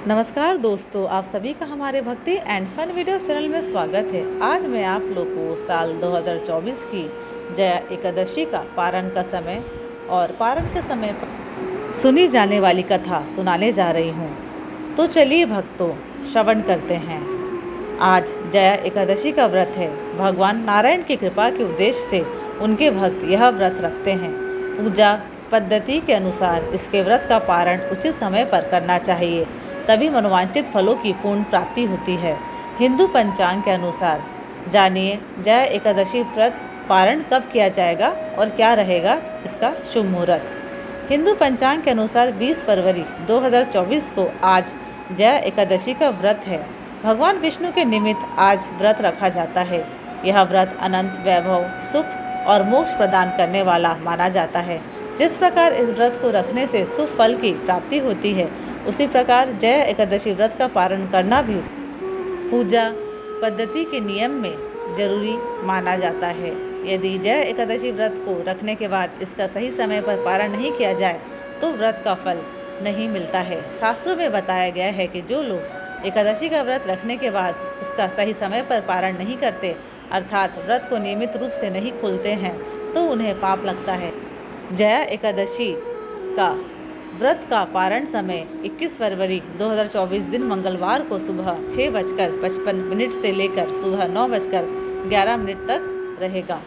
नमस्कार दोस्तों, आप सभी का हमारे भक्ति एंड फन वीडियो चैनल में स्वागत है। आज मैं आप लोग को साल 2024 की जया एकादशी का पारण का समय और पारण के समय पर सुनी जाने वाली कथा सुनाने जा रही हूँ। तो चलिए भक्तों, श्रवण करते हैं। आज जया एकादशी का व्रत है। भगवान नारायण की कृपा के उद्देश्य से उनके भक्त यह व्रत रखते हैं। पूजा पद्धति के अनुसार इसके व्रत का पारण उचित समय पर करना चाहिए, तभी मनोवांछित फलों की पूर्ण प्राप्ति होती है। हिंदू पंचांग के अनुसार जानिए जया एकादशी व्रत पारण कब किया जाएगा और क्या रहेगा इसका शुभ मुहूर्त। हिंदू पंचांग के अनुसार 20 फरवरी 2024 को आज जया एकादशी का व्रत है। भगवान विष्णु के निमित्त आज व्रत रखा जाता है। यह व्रत अनंत वैभव, सुख और मोक्ष प्रदान करने वाला माना जाता है। जिस प्रकार इस व्रत को रखने से शुभ फल की प्राप्ति होती है, उसी प्रकार जया एकादशी व्रत का पारण करना भी पूजा पद्धति के नियम में जरूरी माना जाता है। यदि जया एकादशी व्रत को रखने के बाद इसका सही समय पर पारण नहीं किया जाए तो व्रत का फल नहीं मिलता है। शास्त्रों में बताया गया है कि जो लोग एकादशी का व्रत रखने के बाद उसका सही समय पर पारण नहीं करते, अर्थात व्रत को नियमित रूप से नहीं खोलते हैं, तो उन्हें पाप लगता है। जया एकादशी का व्रत का पारण समय 21 फरवरी 2024 दिन मंगलवार को सुबह 6:55 से लेकर सुबह 9:11 तक रहेगा।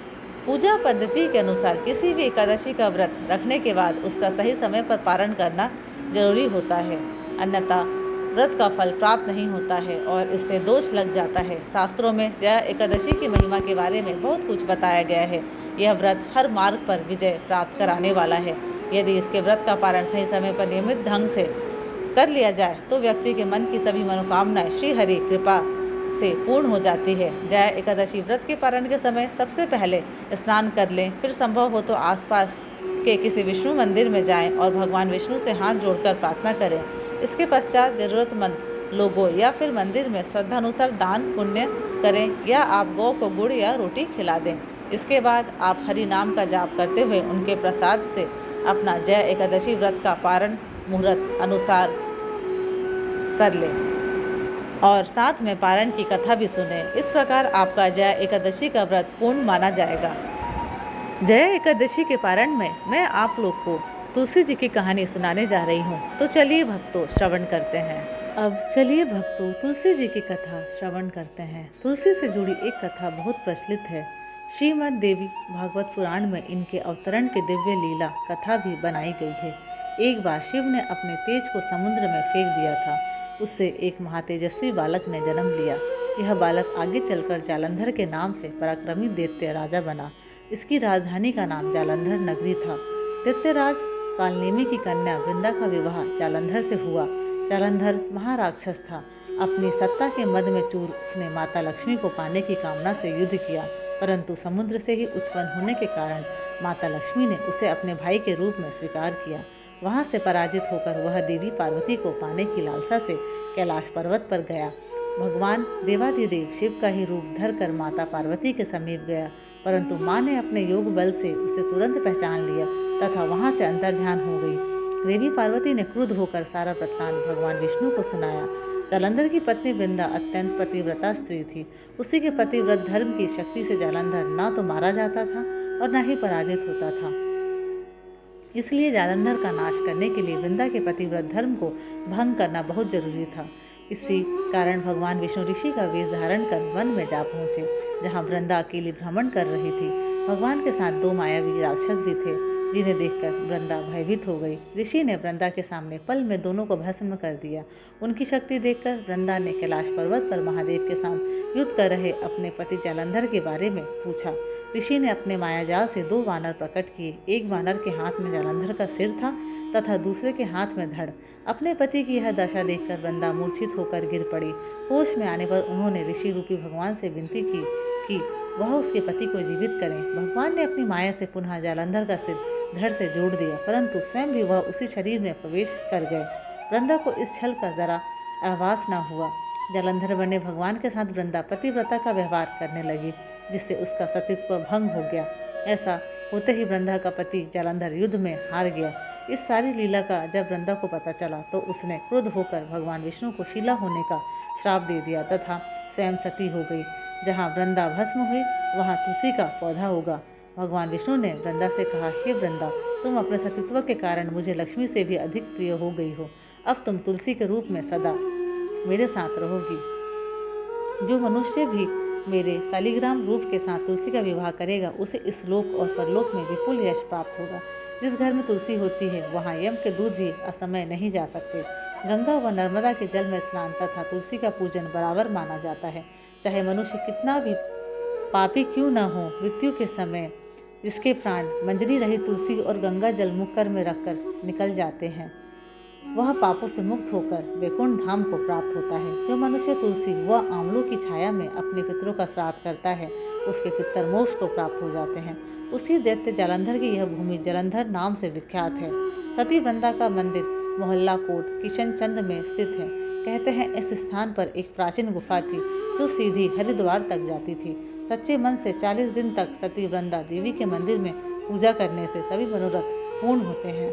पूजा पद्धति के अनुसार किसी भी एकादशी का व्रत रखने के बाद उसका सही समय पर पारण करना जरूरी होता है, अन्यथा व्रत का फल प्राप्त नहीं होता है और इससे दोष लग जाता है। शास्त्रों में जया एकादशी की महिमा के बारे में बहुत कुछ बताया गया है। यह व्रत हर मार्ग पर विजय प्राप्त कराने वाला है। यदि इसके व्रत का पारण सही समय पर नियमित ढंग से कर लिया जाए तो व्यक्ति के मन की सभी मनोकामनाएं श्री हरि कृपा से पूर्ण हो जाती है। जया एकादशी व्रत के पारण के समय सबसे पहले स्नान कर लें, फिर संभव हो तो आसपास के किसी विष्णु मंदिर में जाएं और भगवान विष्णु से हाथ जोड़कर प्रार्थना करें। इसके पश्चात जरूरतमंद लोगों या फिर मंदिर में श्रद्धानुसार दान पुण्य करें या आप गौ को गुड़ या रोटी खिला दें। इसके बाद आप हरि नाम का जाप करते हुए उनके प्रसाद से अपना जया एकादशी व्रत का पारण मुहूर्त अनुसार कर लें और साथ में पारण की कथा भी सुने। इस प्रकार आपका जया एकादशी का व्रत पूर्ण माना जाएगा। जया एकादशी के पारण में मैं आप लोग को तुलसी जी की कहानी सुनाने जा रही हूँ। तो चलिए भक्तों, श्रवण करते हैं। अब चलिए भक्तों, तुलसी जी की कथा श्रवण करते हैं। तुलसी से जुड़ी एक कथा बहुत प्रचलित है। श्रीमद् देवी भागवत पुराण में इनके अवतरण के दिव्य लीला कथा भी बनाई गई है। एक बार शिव ने अपने तेज को समुद्र में फेंक दिया था। उससे एक महातेजस्वी बालक ने जन्म लिया। यह बालक आगे चलकर जालंधर के नाम से पराक्रमी दैत्य राजा बना। इसकी राजधानी का नाम जालंधर नगरी था। दैत्यराज कालनेमी की कन्या वृंदा का विवाह जालंधर से हुआ। जालंधर महाराक्षस था। अपनी सत्ता के मद में चूर उसने माता लक्ष्मी को पाने की कामना से युद्ध किया, परंतु समुद्र से ही उत्पन्न होने के कारण माता लक्ष्मी ने उसे अपने भाई के रूप में स्वीकार किया। वहां से पराजित होकर वह देवी पार्वती को पाने की लालसा से कैलाश पर्वत पर गया। भगवान देवाधिदेव शिव का ही रूप धरकर माता पार्वती के समीप गया, परंतु माँ ने अपने योग बल से उसे तुरंत पहचान लिया तथा वहां से अंतर्ध्यान हो गई। देवी पार्वती ने क्रुद्ध होकर सारा वृत्तांत भगवान विष्णु को सुनाया। जालंधर की पत्नी वृंदा अत्यंत पतिव्रता स्त्री थी। उसी के पतिव्रत धर्म की शक्ति से जालंधर न तो मारा जाता था और न ही पराजित होता था। इसलिए जालंधर का नाश करने के लिए वृंदा के पतिव्रत धर्म को भंग करना बहुत जरूरी था। इसी कारण भगवान विष्णु ऋषि का वेश धारण कर वन में जा पहुंचे, जहां वृंदा अकेली भ्रमण कर रही थी। भगवान के साथ 2 मायावी राक्षस भी थे, जिन्हें देखकर वृंदा भयभीत हो गई। ऋषि ने वृंदा के सामने पल में दोनों को भस्म कर दिया। उनकी शक्ति देखकर वृंदा ने कैलाश पर्वत पर महादेव के साथ युद्ध कर रहे अपने पति जालंधर के बारे में पूछा। ऋषि ने अपने मायाजाल से 2 वानर प्रकट किए। एक वानर के हाथ में जालंधर का सिर था तथा दूसरे के हाथ में धड़। अपने पति की यह दशा देखकर वृंदा मूर्छित होकर गिर पड़ी। होश में आने पर उन्होंने ऋषि रूपी भगवान से विनती की कि वह उसके पति को जीवित करें। भगवान ने अपनी माया से पुनः जालंधर का सिर धड़ से जोड़ दिया, परंतु स्वयं भी वह उसी शरीर में प्रवेश कर गए। वृंदा को इस छल का जरा आभास न हुआ। जालंधर बने भगवान के साथ वृंदा पतिव्रता का व्यवहार करने लगी, जिससे उसका सतीत्व भंग हो गया। ऐसा होते ही वृंदा का पति जालंधर युद्ध में हार गया। इस सारी लीला का जब वृंदा को पता चला तो उसने क्रुद्ध होकर भगवान विष्णु को शीला होने का श्राप दे दिया तथा स्वयं सती हो गई। जहाँ वृंदा भस्म हुई वहाँ तुलसी का पौधा होगा। भगवान विष्णु ने वृंदा से कहा, हे वृंदा, तुम अपने सतीत्व के कारण मुझे लक्ष्मी से भी अधिक प्रिय हो गई हो। अब तुम तुलसी के रूप में सदा मेरे साथ रहोगी। जो मनुष्य भी मेरे शालिग्राम रूप के साथ तुलसी का विवाह करेगा उसे इस लोक और परलोक में विपुल यश प्राप्त होगा। जिस घर में तुलसी होती है वहाँ यम के दूत भी असमय नहीं जा सकते। गंगा व नर्मदा के जल में स्नान तथा तुलसी का पूजन बराबर माना जाता है। चाहे मनुष्य कितना भी पापी क्यों न हो, मृत्यु के समय जिसके प्राण मंजरी रहित तुलसी और गंगा जल मुख कर में रखकर निकल जाते हैं वह पापों से मुक्त होकर वैकुंठ धाम को प्राप्त होता है। जो मनुष्य तुलसी व आंवलों की छाया में अपने पितरों का श्राद्ध करता है उसके पितर मोक्ष को प्राप्त हो जाते हैं। उसी दैत्य जालंधर की यह भूमि जालंधर नाम से विख्यात है। सती वृंदा का मंदिर मोहल्ला कोट किशनचंद में स्थित है। कहते हैं इस स्थान पर एक प्राचीन गुफा थी जो सीधी हरिद्वार तक जाती थी। सच्चे मन से 40 दिन तक सती वृंदा देवी के मंदिर में पूजा करने से सभी मनोरथ पूर्ण होते हैं।